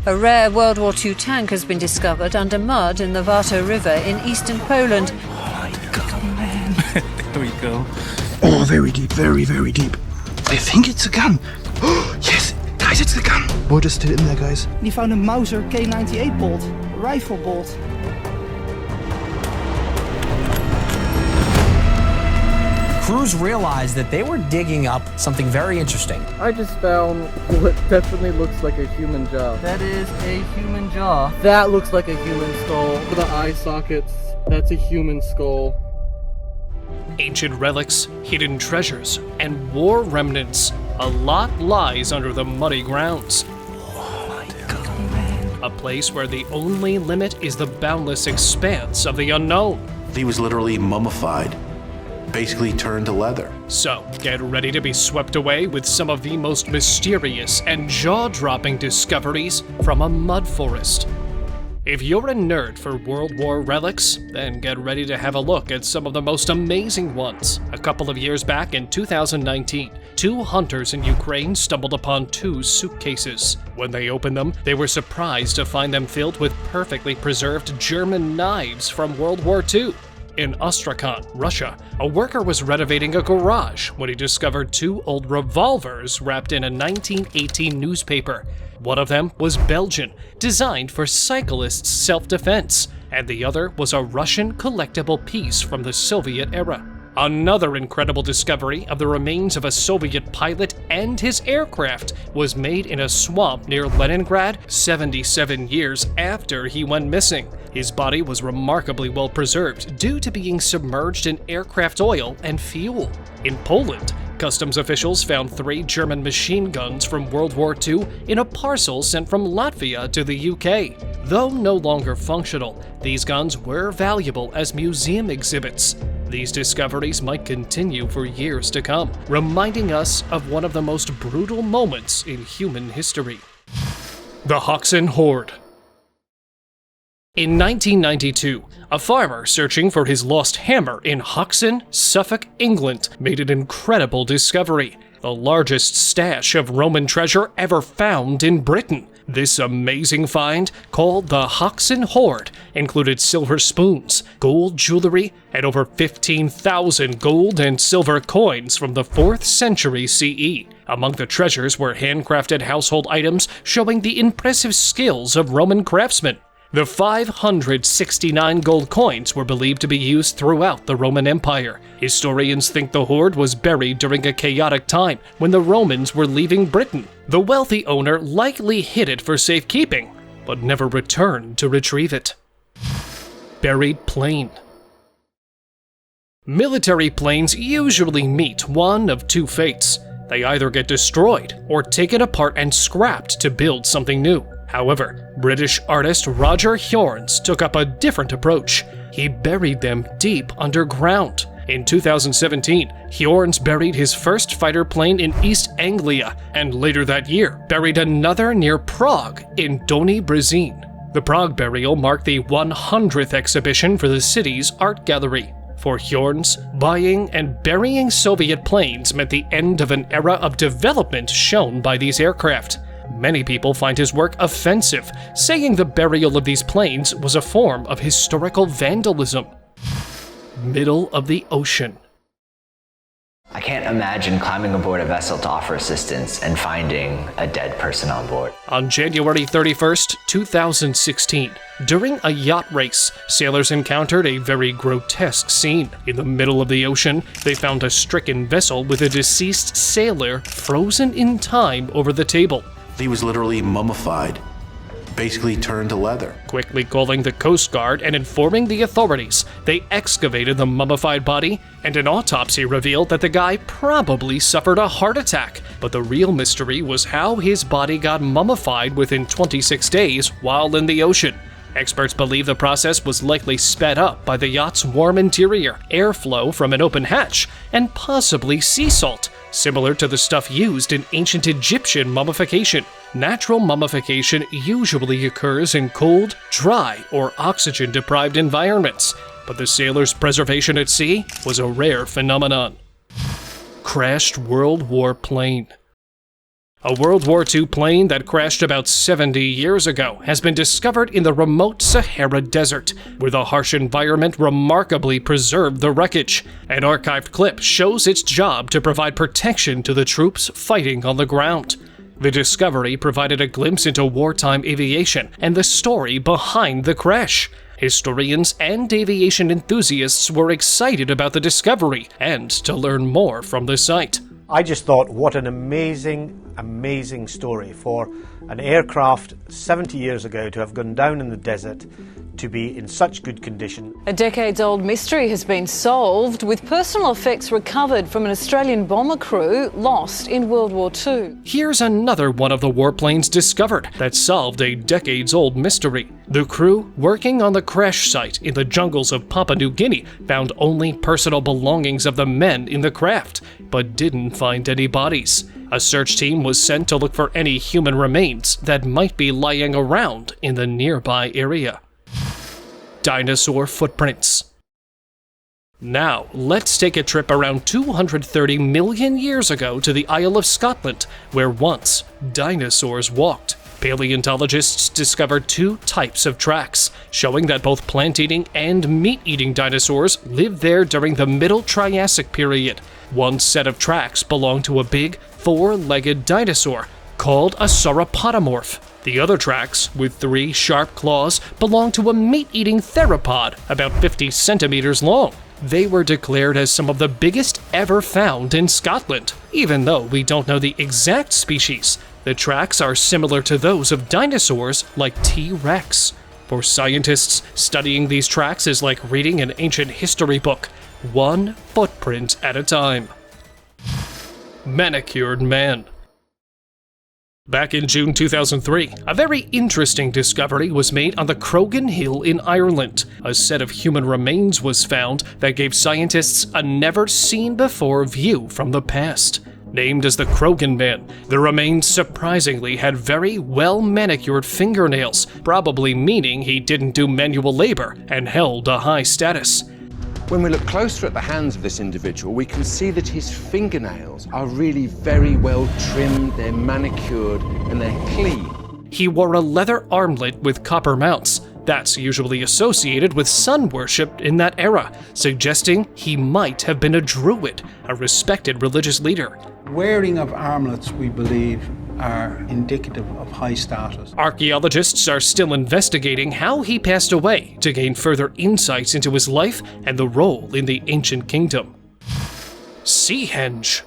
A rare World War II tank has been discovered under mud in the Warta River in eastern Poland. Oh my god, man. There we go. Oh, very deep, very, very deep. I think it's a gun. Oh, yes, guys, it's the gun. What is still in there, guys? He found a Mauser K98 bolt, a rifle bolt. Crews realized that they were digging up something very interesting. I just found what definitely looks like a human jaw. That is a human jaw. That looks like a human skull. For the eye sockets, that's a human skull. Ancient relics, hidden treasures, and war remnants. A lot lies under the muddy grounds. Oh my god, man. A place where the only limit is the boundless expanse of the unknown. He was literally mummified, basically turned to leather. So, get ready to be swept away with some of the most mysterious and jaw-dropping discoveries from a mud forest. If you're a nerd for World War relics, then get ready to have a look at some of the most amazing ones. A couple of years back in 2019, 2 hunters in Ukraine stumbled upon 2 suitcases. When they opened them, they were surprised to find them filled with perfectly preserved German knives from World War II. In Astrakhan, Russia, a worker was renovating a garage when he discovered 2 old revolvers wrapped in a 1918 newspaper. One of them was Belgian, designed for cyclists' self-defense, and the other was a Russian collectible piece from the Soviet era. Another incredible discovery of the remains of a Soviet pilot and his aircraft was made in a swamp near Leningrad 77 years after he went missing. His body was remarkably well preserved due to being submerged in aircraft oil and fuel. In Poland, customs officials found 3 German machine guns from World War II in a parcel sent from Latvia to the UK. Though no longer functional, these guns were valuable as museum exhibits. These discoveries might continue for years to come, reminding us of one of the most brutal moments in human history. The Hawken Horde. In 1992, a farmer searching for his lost hammer in Hawken, Suffolk, England, made an incredible discovery: the largest stash of Roman treasure ever found in Britain. This amazing find, called the Hawken Horde, included silver spoons, gold jewelry, and over 15,000 gold and silver coins from the 4th century CE. Among the treasures were handcrafted household items showing the impressive skills of Roman craftsmen. The 569 gold coins were believed to be used throughout the Roman Empire. Historians think the hoard was buried during a chaotic time when the Romans were leaving Britain. The wealthy owner likely hid it for safekeeping, but never returned to retrieve it. Buried plane. Military planes usually meet one of 2 fates. They either get destroyed or taken apart and scrapped to build something new. However, British artist Roger Hjorns took up a different approach. He buried them deep underground. In 2017, Hjorns buried his first fighter plane in East Anglia, and later that year, buried another near Prague in Dolní Březín. The Prague burial marked the 100th exhibition for the city's art gallery. For Hjorns, buying and burying Soviet planes meant the end of an era of development shown by these aircraft. Many people find his work offensive, saying the burial of these planes was a form of historical vandalism. Middle of the ocean. I can't imagine climbing aboard a vessel to offer assistance and finding a dead person on board. On January 31st, 2016, during a yacht race, sailors encountered a very grotesque scene. In the middle of the ocean, they found a stricken vessel with a deceased sailor frozen in time over the table. He was literally mummified, basically turned to leather. Quickly calling the Coast Guard and informing the authorities, they excavated the mummified body, and an autopsy revealed that the guy probably suffered a heart attack. But the real mystery was how his body got mummified within 26 days while in the ocean. Experts believe the process was likely sped up by the yacht's warm interior, airflow from an open hatch, and possibly sea salt, similar to the stuff used in ancient Egyptian mummification. Natural mummification usually occurs in cold, dry, or oxygen-deprived environments, but the sailor's preservation at sea was a rare phenomenon. Crashed World War plane. A World War II plane that crashed about 70 years ago has been discovered in the remote Sahara Desert, where the harsh environment remarkably preserved the wreckage. An archived clip shows its job to provide protection to the troops fighting on the ground. The discovery provided a glimpse into wartime aviation and the story behind the crash. Historians and aviation enthusiasts were excited about the discovery and to learn more from the site. I just thought, what an amazing story for an aircraft 70 years ago to have gone down in the desert, to be in such good condition. A decades-old mystery has been solved, with personal effects recovered from an Australian bomber crew lost in World War II. Here's another one of the warplanes discovered that solved a decades-old mystery. The crew working on the crash site in the jungles of Papua New Guinea found only personal belongings of the men in the craft, but didn't find any bodies. A search team was sent to look for any human remains that might be lying around in the nearby area. Dinosaur footprints. Now, let's take a trip around 230 million years ago to the Isle of Scotland, where once dinosaurs walked. Paleontologists discovered two types of tracks, showing that both plant-eating and meat-eating dinosaurs lived there during the Middle Triassic period. One set of tracks belonged to a big, four-legged dinosaur called a sauropodomorph. The other tracks, with three sharp claws, belonged to a meat-eating theropod about 50 centimeters long. They were declared as some of the biggest ever found in Scotland. Even though we don't know the exact species, the tracks are similar to those of dinosaurs like T-Rex. For scientists, studying these tracks is like reading an ancient history book, one footprint at a time. Manicured Man. Back in June 2003, a very interesting discovery was made on the Cocoon Hill in Ireland. A set of human remains was found that gave scientists a never-seen-before view from the past. Named as the Cocoon Man, the remains surprisingly had very well-manicured fingernails, probably meaning he didn't do manual labor and held a high status. When we look closer at the hands of this individual, we can see that his fingernails are really very well trimmed, they're manicured, and they're clean. He wore a leather armlet with copper mounts. That's usually associated with sun worship in that era, suggesting he might have been a druid, a respected religious leader. Wearing of armlets, we believe, are indicative of high status. Archaeologists are still investigating how he passed away to gain further insights into his life and the role in the ancient kingdom. Sea Hench.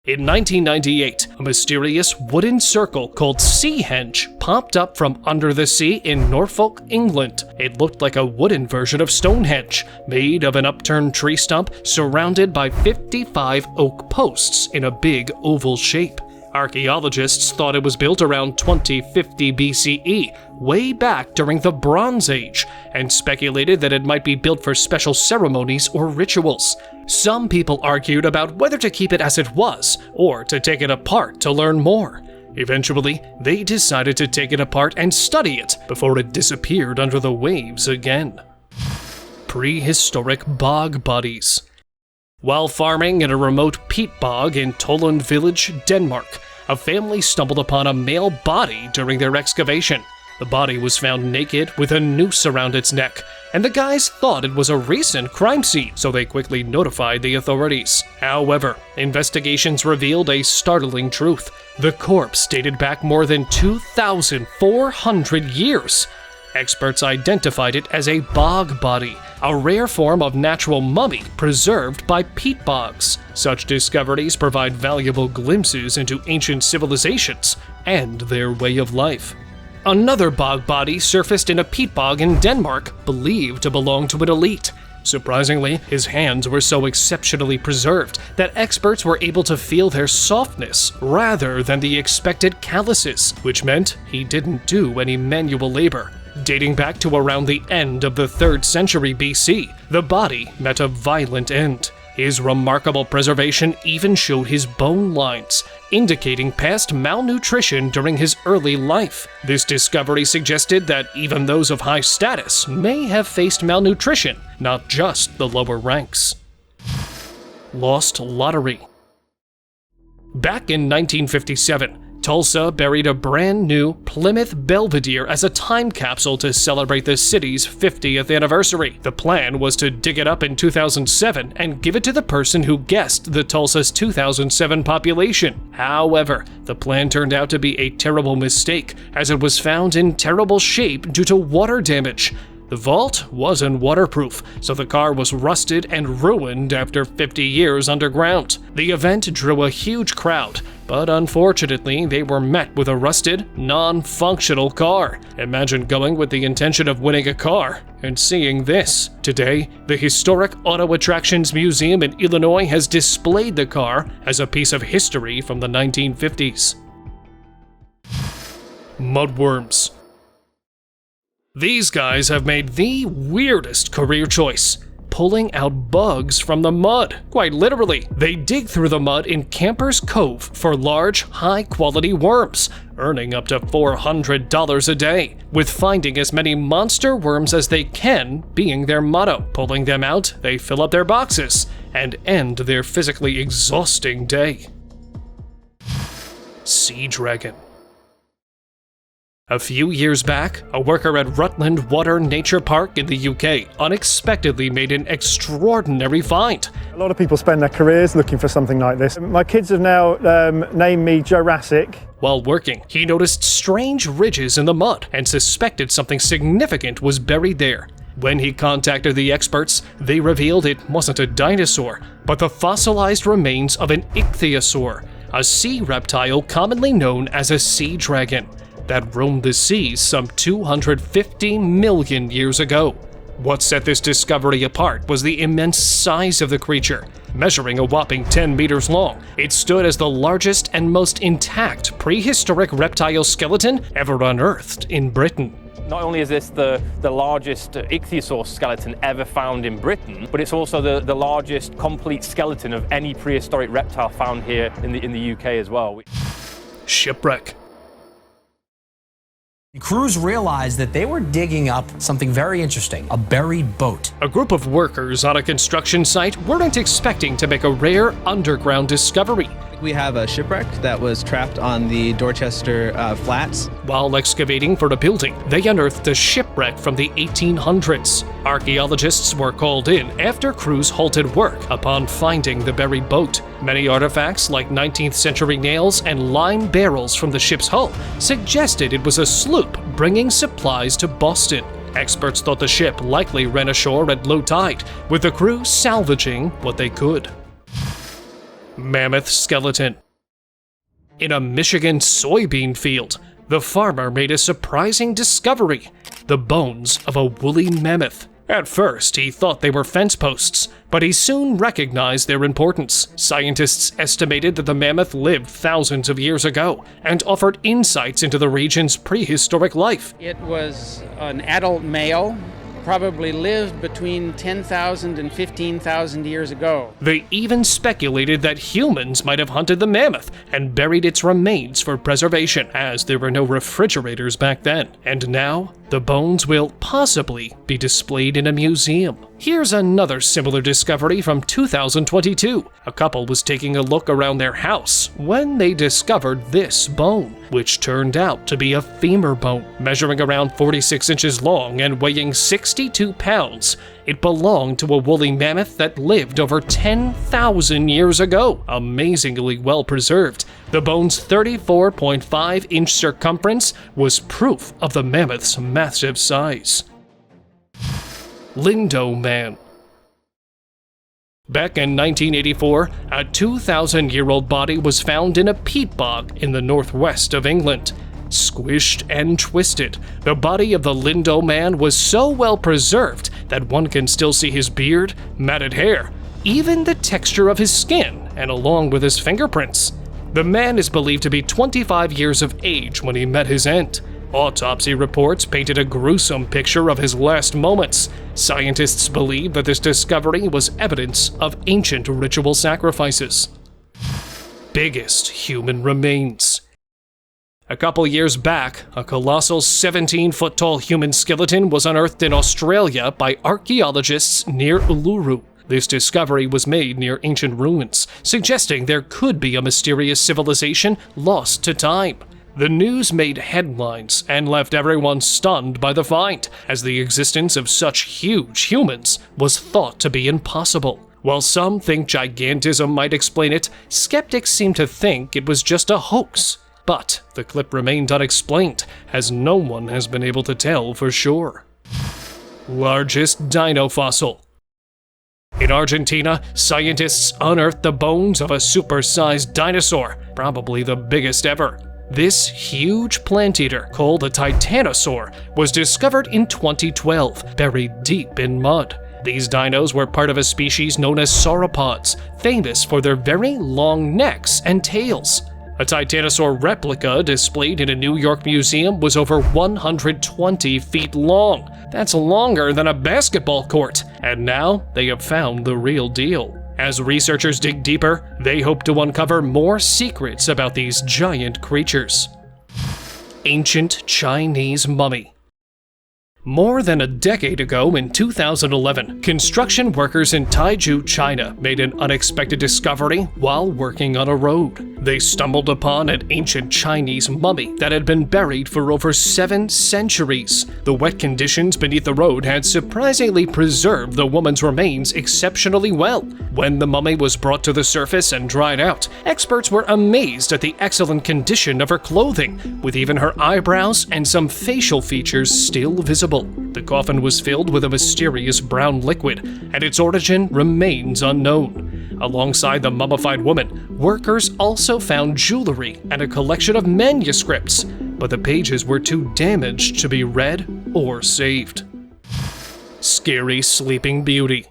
In 1998, a mysterious wooden circle called Sea Hench popped up from under the sea in Norfolk, England. It looked like a wooden version of Stonehenge, made of an upturned tree stump surrounded by 55 oak posts in a big oval shape. Archaeologists thought it was built around 2050 BCE, way back during the Bronze Age, and speculated that it might be built for special ceremonies or rituals. Some people argued about whether to keep it as it was, or to take it apart to learn more. Eventually, they decided to take it apart and study it before it disappeared under the waves again. Prehistoric Bog Bodies. While farming in a remote peat bog in Tolund village, Denmark, a family stumbled upon a male body during their excavation. The body was found naked with a noose around its neck, and the guys thought it was a recent crime scene, so they quickly notified the authorities. However, investigations revealed a startling truth. The corpse dated back more than 2,400 years. Experts identified it as a bog body, a rare form of natural mummy preserved by peat bogs. Such discoveries provide valuable glimpses into ancient civilizations and their way of life. Another bog body surfaced in a peat bog in Denmark, believed to belong to an elite. Surprisingly, his hands were so exceptionally preserved that experts were able to feel their softness rather than the expected calluses, which meant he didn't do any manual labor. Dating back to around the end of the 3rd century BC, the body met a violent end. His remarkable preservation even showed his bone lines, indicating past malnutrition during his early life. This discovery suggested that even those of high status may have faced malnutrition, not just the lower ranks. Lost Lottery. Back in 1957, Tulsa buried a brand new Plymouth Belvedere as a time capsule to celebrate the city's 50th anniversary. The plan was to dig it up in 2007 and give it to the person who guessed the Tulsa's 2007 population. However, the plan turned out to be a terrible mistake, as it was found in terrible shape due to water damage. The vault wasn't waterproof, so the car was rusted and ruined after 50 years underground. The event drew a huge crowd, but unfortunately they were met with a rusted, non-functional car. Imagine going with the intention of winning a car and seeing this. Today, the Historic Auto Attractions Museum in Illinois has displayed the car as a piece of history from the 1950s. Mudworms. These guys have made the weirdest career choice, pulling out bugs from the mud. Quite literally, they dig through the mud in Camper's Cove for large, high-quality worms, earning up to $400 a day, with finding as many monster worms as they can being their motto. Pulling them out, they fill up their boxes and end their physically exhausting day. Sea Dragon. A few years back, a worker at Rutland Water Nature Park in the UK unexpectedly made an extraordinary find. A lot of people spend their careers looking for something like this. My kids have now named me Jurassic. While working, he noticed strange ridges in the mud and suspected something significant was buried there. When he contacted the experts, they revealed it wasn't a dinosaur, but the fossilized remains of an ichthyosaur, a sea reptile commonly known as a sea dragon, that roamed the seas some 250 million years ago. What set this discovery apart was the immense size of the creature. Measuring a whopping 10 meters long, it stood as the largest and most intact prehistoric reptile skeleton ever unearthed in Britain. Not only is this the largest ichthyosaur skeleton ever found in Britain, but it's also the largest complete skeleton of any prehistoric reptile found here in the UK as well. Shipwreck. Crews realized that they were digging up something very interesting, a buried boat. A group of workers on a construction site weren't expecting to make a rare underground discovery. We have a shipwreck that was trapped on the Dorchester Flats. While excavating for a building, they unearthed a shipwreck from the 1800s. Archaeologists were called in after crews halted work upon finding the buried boat. Many artifacts, like 19th century nails and lime barrels from the ship's hull, suggested it was a sloop bringing supplies to Boston. Experts thought the ship likely ran ashore at low tide, with the crew salvaging what they could. Mammoth Skeleton. In a Michigan soybean field, the farmer made a surprising discovery: the bones of a woolly mammoth. At first, he thought they were fence posts, but he soon recognized their importance. Scientists estimated that the mammoth lived thousands of years ago and offered insights into the region's prehistoric life. It was an adult male, probably lived between 10,000 and 15,000 years ago. They even speculated that humans might have hunted the mammoth and buried its remains for preservation, as there were no refrigerators back then. And now, the bones will possibly be displayed in a museum. Here's another similar discovery from 2022. A couple was taking a look around their house when they discovered this bone, which turned out to be a femur bone. Measuring around 46 inches long and weighing 62 pounds, it belonged to a woolly mammoth that lived over 10,000 years ago. Amazingly well preserved, the bone's 34.5-inch circumference was proof of the mammoth's massive size. Lindo Man. Back in 1984, a 2,000-year-old body was found in a peat bog in the northwest of England. Squished and twisted, the body of the Lindo Man was so well preserved that one can still see his beard, matted hair, even the texture of his skin, and along with his fingerprints. The man is believed to be 25 years of age when he met his end. Autopsy reports painted a gruesome picture of his last moments. Scientists believe that this discovery was evidence of ancient ritual sacrifices. Biggest human remains. A couple years back, a colossal 17-foot-tall human skeleton was unearthed in Australia by archaeologists near Uluru. This discovery was made near ancient ruins, suggesting there could be a mysterious civilization lost to time. The news made headlines and left everyone stunned by the find, as the existence of such huge humans was thought to be impossible. While some think gigantism might explain it, skeptics seem to think it was just a hoax. But the clip remained unexplained, as no one has been able to tell for sure. Largest dino fossil. In Argentina, scientists unearthed the bones of a supersized dinosaur, probably the biggest ever. This huge plant eater, called a titanosaur, was discovered in 2012, buried deep in mud. These dinos were part of a species known as sauropods, famous for their very long necks and tails. A titanosaur replica displayed in a New York museum was over 120 feet long. That's longer than a basketball court, and now they have found the real deal. As researchers dig deeper, they hope to uncover more secrets about these giant creatures. Ancient Chinese mummy. More than a decade ago, in 2011, construction workers in Taizhou, China made an unexpected discovery while working on a road. They stumbled upon an ancient Chinese mummy that had been buried for over 7 centuries. The wet conditions beneath the road had surprisingly preserved the woman's remains exceptionally well. When the mummy was brought to the surface and dried out, experts were amazed at the excellent condition of her clothing, with even her eyebrows and some facial features still visible. The coffin was filled with a mysterious brown liquid, and its origin remains unknown. Alongside the mummified woman, workers also found jewelry and a collection of manuscripts, but the pages were too damaged to be read or saved. Scary Sleeping Beauty.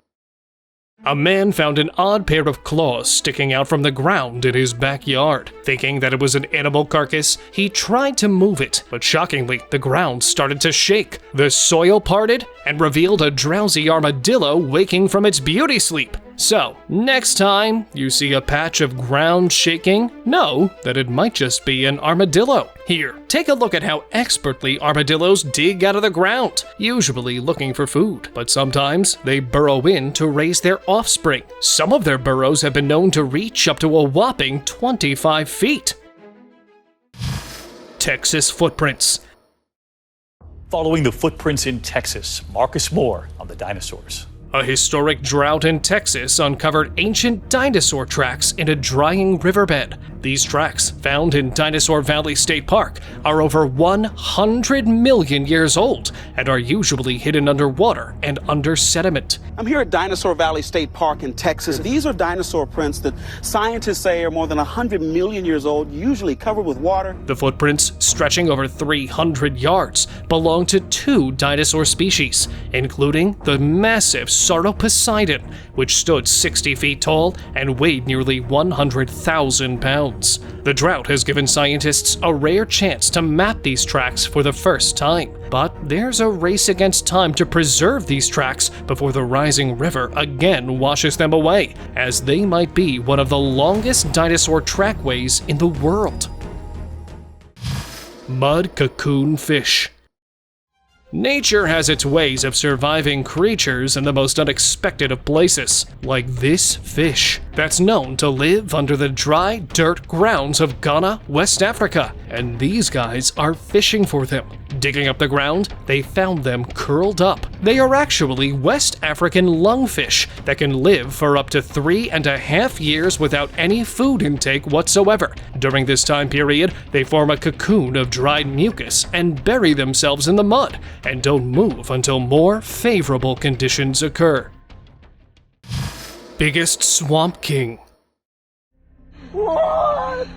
A man found an odd pair of claws sticking out from the ground in his backyard. Thinking that it was an animal carcass, he tried to move it, but shockingly, the ground started to shake. The soil parted and revealed a drowsy armadillo waking from its beauty sleep. So, next time you see a patch of ground shaking, know that it might just be an armadillo. Here, take a look at how expertly armadillos dig out of the ground, usually looking for food. But sometimes they burrow in to raise their offspring. Some of their burrows have been known to reach up to a whopping 25 feet. Texas footprints. Following the footprints in Texas, Marcus Moore on the dinosaurs. A historic drought in Texas uncovered ancient dinosaur tracks in a drying riverbed. These tracks, found in Dinosaur Valley State Park, are over 100 million years old and are usually hidden underwater and under sediment. I'm here at Dinosaur Valley State Park in Texas. These are dinosaur prints that scientists say are more than 100 million years old, usually covered with water. The footprints, stretching over 300 yards, belong to 2 dinosaur species, including the massive Sauroposeidon, which stood 60 feet tall and weighed nearly 100,000 pounds. The drought has given scientists a rare chance to map these tracks for the first time. But there's a race against time to preserve these tracks before the rising river again washes them away, as they might be one of the longest dinosaur trackways in the world. Mud cocoon fish. Nature has its ways of surviving creatures in the most unexpected of places, like this fish that's known to live under the dry dirt grounds of Ghana, West Africa, and these guys are fishing for them. Digging up the ground, they found them curled up. They are actually West African lungfish that can live for up to 3.5 years without any food intake whatsoever. During this time period, they form a cocoon of dried mucus and bury themselves in the mud, and don't move until more favorable conditions occur. Biggest Swamp King. What?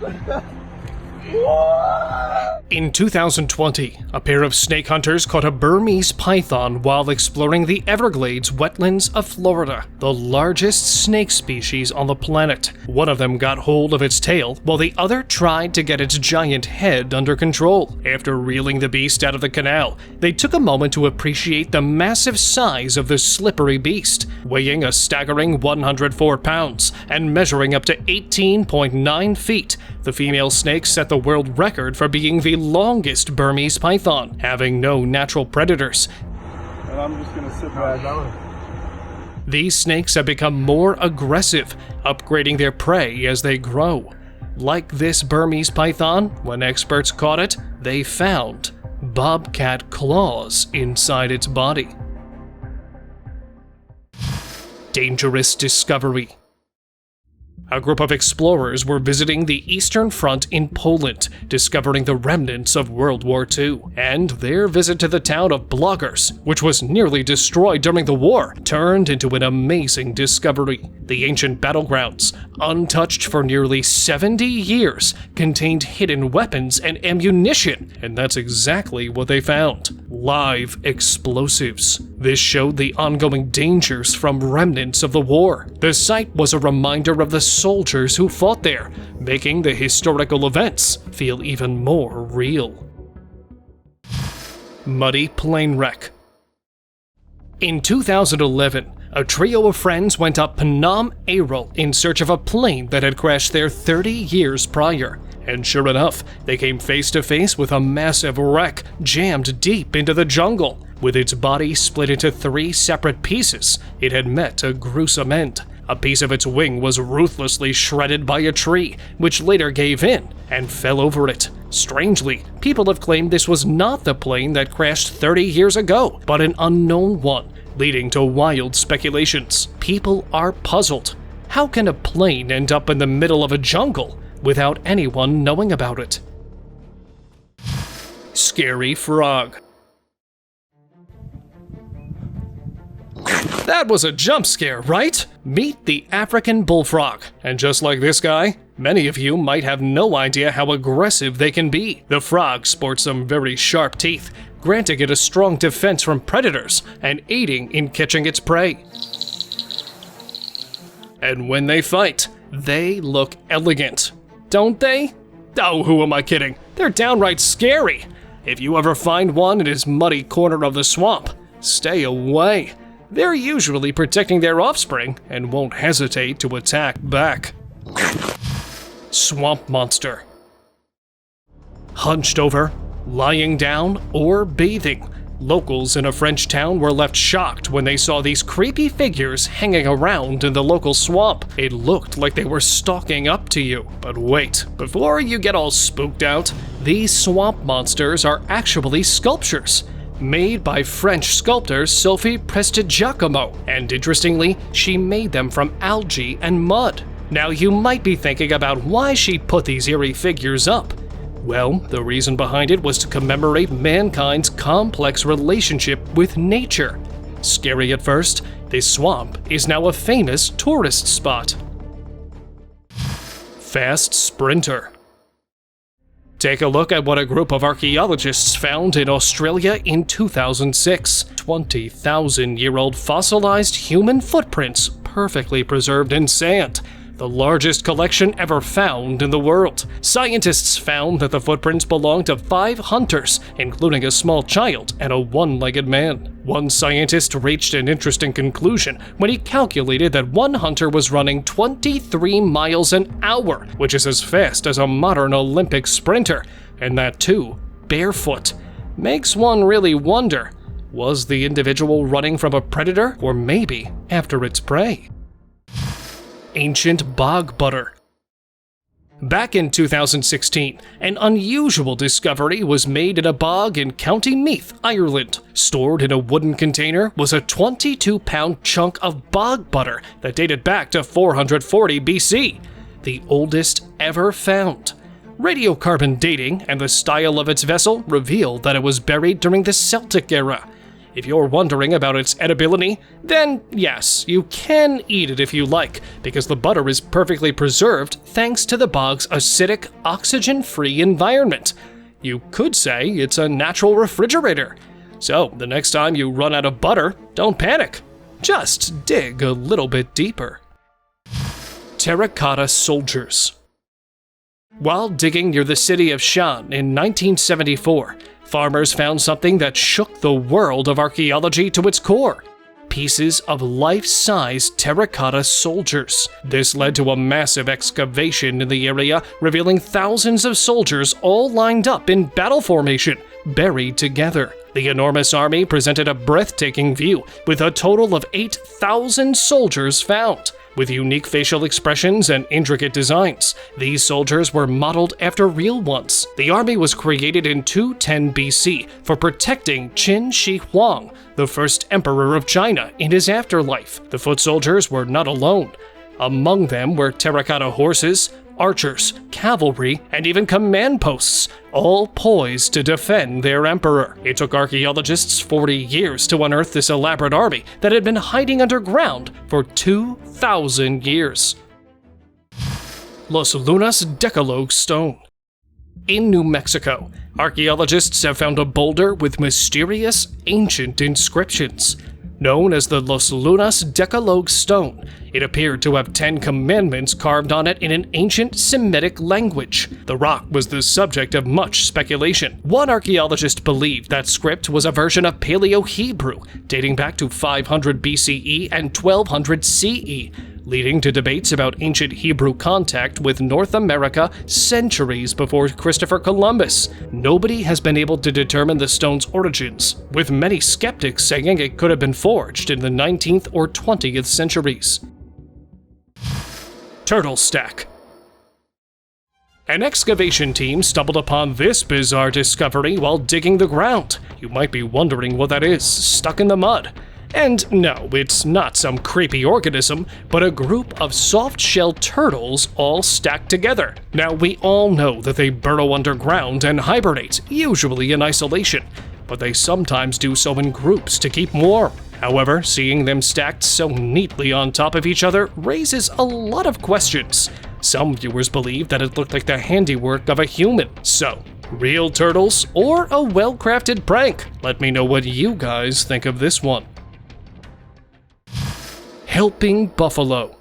In 2020, a pair of snake hunters caught a Burmese python while exploring the Everglades wetlands of Florida, the largest snake species on the planet. One of them got hold of its tail, while the other tried to get its giant head under control. After reeling the beast out of the canal, they took a moment to appreciate the massive size of the slippery beast, weighing a staggering 104 pounds and measuring up to 18.9 feet. The female snake set the world record for being the longest Burmese python, having no natural predators. And I'm just gonna sit back. These snakes have become more aggressive, upgrading their prey as they grow. Like this Burmese python, when experts caught it, they found bobcat claws inside its body. Dangerous discovery. A group of explorers were visiting the Eastern Front in Poland, discovering the remnants of World War II. And their visit to the town of Bloggers, which was nearly destroyed during the war, turned into an amazing discovery. The ancient battlegrounds, untouched for nearly 70 years, contained hidden weapons and ammunition, and that's exactly what they found. Live explosives. This showed the ongoing dangers from remnants of the war. The site was a reminder of the soldiers who fought there, making the historical events feel even more real. Muddy plane wreck. In 2011, a trio of friends went up Phnom Aral in search of a plane that had crashed there 30 years prior. And sure enough, they came face to face with a massive wreck jammed deep into the jungle. With its body split into 3 separate pieces, it had met a gruesome end. A piece of its wing was ruthlessly shredded by a tree, which later gave in and fell over it. Strangely, people have claimed this was not the plane that crashed 30 years ago, but an unknown one, leading to wild speculations. People are puzzled. How can a plane end up in the middle of a jungle without anyone knowing about it? Scary frog. That was a jump scare, right? Meet the African bullfrog. And just like this guy, many of you might have no idea how aggressive they can be. The frog sports some very sharp teeth, granting it a strong defense from predators and aiding in catching its prey. And when they fight, they look elegant, don't they? Oh, who am I kidding? They're downright scary. If you ever find one in his muddy corner of the swamp, stay away. They're usually protecting their offspring and won't hesitate to attack back. Swamp monster. Hunched over, lying down, or bathing, locals in a French town were left shocked when they saw these creepy figures hanging around in the local swamp. It looked like they were stalking up to you. But wait, before you get all spooked out, these swamp monsters are actually sculptures made by French sculptor Sophie Prestigiacomo, and interestingly, she made them from algae and mud. Now you might be thinking about why she put these eerie figures up. Well, the reason behind it was to commemorate mankind's complex relationship with nature. Scary at first, this swamp is now a famous tourist spot. Fast sprinter. Take a look at what a group of archaeologists found in Australia in 2006. 20,000-year-old fossilized human footprints perfectly preserved in sand. The largest collection ever found in the world. Scientists found that the footprints belonged to 5 hunters, including a small child and a one-legged man. One scientist reached an interesting conclusion when he calculated that one hunter was running 23 miles an hour, which is as fast as a modern Olympic sprinter, and that too, barefoot. Makes one really wonder, was the individual running from a predator or maybe after its prey? Ancient Bog Butter. Back in 2016, an unusual discovery was made in a bog in County Meath, Ireland. Stored in a wooden container was a 22-pound chunk of bog butter that dated back to 440 BC, the oldest ever found. Radiocarbon dating and the style of its vessel reveal that it was buried during the Celtic era. If you're wondering about its edibility, then yes, you can eat it if you like, because the butter is perfectly preserved thanks to the bog's acidic, oxygen-free environment. You could say it's a natural refrigerator. So the next time you run out of butter, don't panic. Just dig a little bit deeper. Terracotta Soldiers. While digging near the city of Shan in 1974, farmers found something that shook the world of archaeology to its core. Pieces of life-size terracotta soldiers. This led to a massive excavation in the area, revealing thousands of soldiers all lined up in battle formation, buried together. The enormous army presented a breathtaking view, with a total of 8,000 soldiers found. With unique facial expressions and intricate designs, these soldiers were modeled after real ones. The army was created in 210 BC for protecting Qin Shi Huang, the first emperor of China, in his afterlife. The foot soldiers were not alone. Among them were terracotta horses, archers, cavalry, and even command posts, all poised to defend their emperor. It took archaeologists 40 years to unearth this elaborate army that had been hiding underground for 2,000 years. Los Lunas Decalogue Stone. In New Mexico, archaeologists have found a boulder with mysterious ancient inscriptions. Known as the Los Lunas Decalogue Stone, it appeared to have 10 commandments carved on it in an ancient Semitic language. The rock was the subject of much speculation. One archaeologist believed that script was a version of Paleo-Hebrew, dating back to 500 BCE and 1200 CE, leading to debates about ancient Hebrew contact with North America centuries before Christopher Columbus. Nobody has been able to determine the stone's origins, with many skeptics saying it could have been forged in the 19th or 20th centuries. Turtle Stack. An excavation team stumbled upon this bizarre discovery while digging the ground. You might be wondering what that is, stuck in the mud. And no, it's not some creepy organism, but a group of soft-shell turtles all stacked together. Now, we all know that they burrow underground and hibernate, usually in isolation, but they sometimes do so in groups to keep warm. However, seeing them stacked so neatly on top of each other raises a lot of questions. Some viewers believe that it looked like the handiwork of a human. So, real turtles or a well-crafted prank? Let me know what you guys think of this one. Helping buffalo.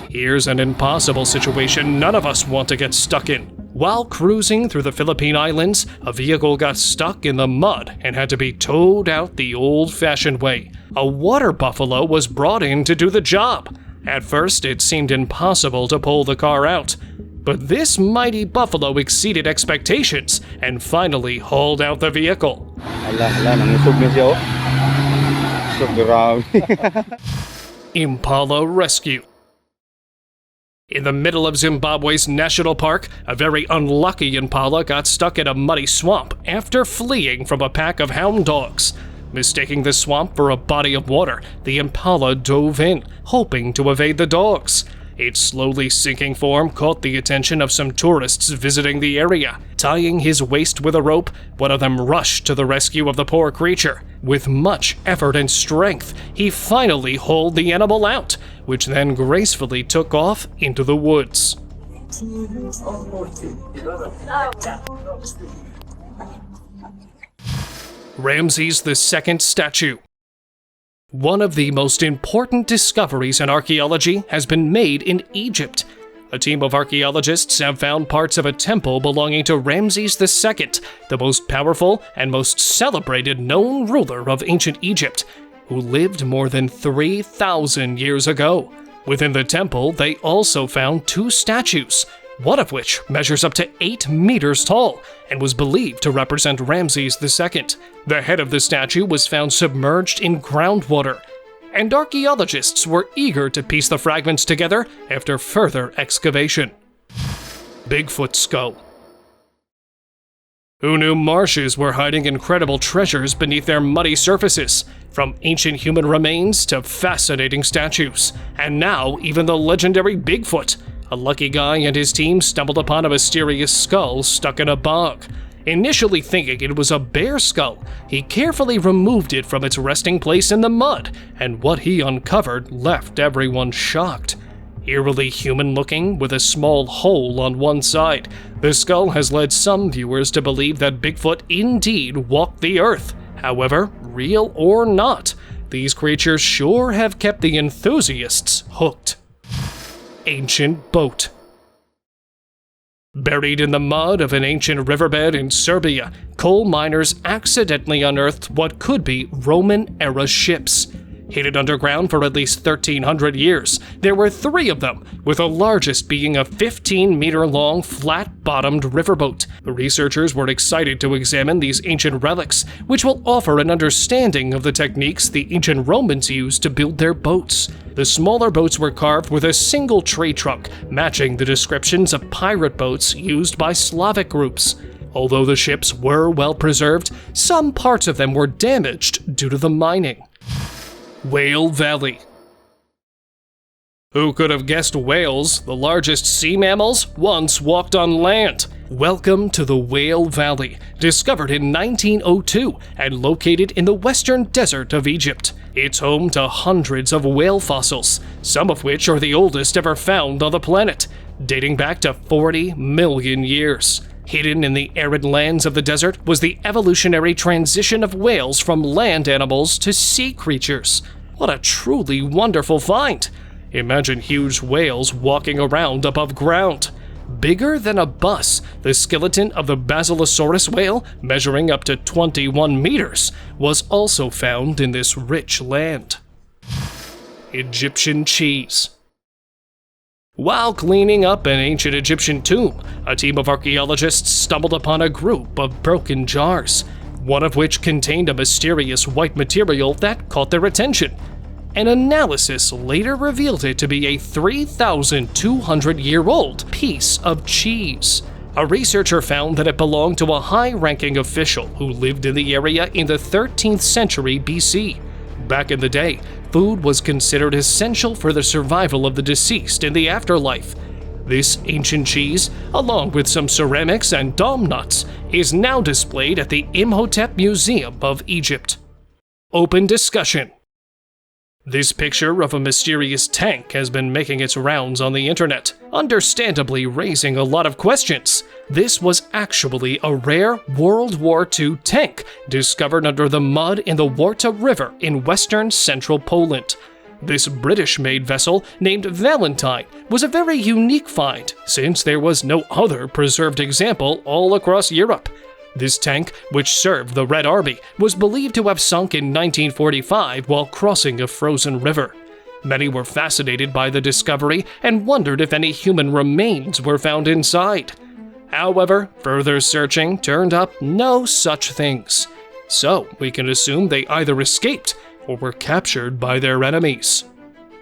Here's an impossible situation none of us want to get stuck in. While cruising through the Philippine Islands, a vehicle got stuck in the mud and had to be towed out the old-fashioned way. A water buffalo was brought in to do the job. At first, it seemed impossible to pull the car out, but this mighty buffalo exceeded expectations and finally hauled out the vehicle. Impala Rescue. In the middle of Zimbabwe's national park, a very unlucky impala got stuck in a muddy swamp after fleeing from a pack of hound dogs. Mistaking the swamp for a body of water, the impala dove in, hoping to evade the dogs. Its slowly sinking form caught the attention of some tourists visiting the area. Tying his waist with a rope, one of them rushed to the rescue of the poor creature. With much effort and strength, he finally hauled the animal out, which then gracefully took off into the woods. Ramses II statue. One of the most important discoveries in archaeology has been made in Egypt. A team of archaeologists have found parts of a temple belonging to Ramses II, the most powerful and most celebrated known ruler of ancient Egypt, who lived more than 3,000 years ago. Within the temple, they also found 2 statues, one of which measures up to 8 meters tall and was believed to represent Ramses II. The head of the statue was found submerged in groundwater, and archaeologists were eager to piece the fragments together after further excavation. Bigfoot Skull. Who knew marshes were hiding incredible treasures beneath their muddy surfaces, from ancient human remains to fascinating statues, and now even the legendary Bigfoot. A lucky guy and his team stumbled upon a mysterious skull stuck in a bog. Initially thinking it was a bear skull, he carefully removed it from its resting place in the mud, and what he uncovered left everyone shocked. Eerily human-looking, with a small hole on one side, the skull has led some viewers to believe that Bigfoot indeed walked the earth. However, real or not, these creatures sure have kept the enthusiasts hooked. Ancient boat. Buried in the mud of an ancient riverbed in Serbia, coal miners accidentally unearthed what could be Roman-era ships. Hidden underground for at least 1,300 years, there were 3 of them, with the largest being a 15-meter-long, flat-bottomed riverboat. The researchers were excited to examine these ancient relics, which will offer an understanding of the techniques the ancient Romans used to build their boats. The smaller boats were carved with a single tree trunk, matching the descriptions of pirate boats used by Slavic groups. Although the ships were well preserved, some parts of them were damaged due to the mining. Whale Valley. Who could have guessed whales, the largest sea mammals, once walked on land? Welcome to the Whale Valley, discovered in 1902 and located in the western desert of Egypt. It's home to hundreds of whale fossils, some of which are the oldest ever found on the planet, dating back to 40 million years. Hidden in the arid lands of the desert was the evolutionary transition of whales from land animals to sea creatures. What a truly wonderful find! Imagine huge whales walking around above ground. Bigger than a bus, the skeleton of the Basilosaurus whale, measuring up to 21 meters, was also found in this rich land. Egyptian cheese. While cleaning up an ancient Egyptian tomb, a team of archaeologists stumbled upon a group of broken jars, one of which contained a mysterious white material that caught their attention. An analysis later revealed it to be a 3,200-year-old piece of cheese. A researcher found that it belonged to a high-ranking official who lived in the area in the 13th century BC. Back in the day, food was considered essential for the survival of the deceased in the afterlife. This ancient cheese, along with some ceramics and dom nuts, is now displayed at the Imhotep Museum of Egypt. Open discussion. This picture of a mysterious tank has been making its rounds on the internet, understandably raising a lot of questions. This was actually a rare World War II tank discovered under the mud in the Warta River in western central Poland. This British-made vessel, named Valentine, was a very unique find, since there was no other preserved example all across Europe. This tank, which served the Red Army, was believed to have sunk in 1945 while crossing a frozen river. Many were fascinated by the discovery and wondered if any human remains were found inside. However, further searching turned up no such things. So we can assume they either escaped or were captured by their enemies.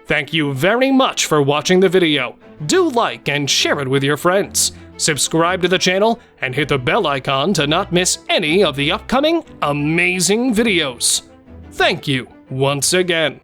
Thank you very much for watching the video. Do like and share it with your friends. Subscribe to the channel and hit the bell icon to not miss any of the upcoming amazing videos. Thank you once again.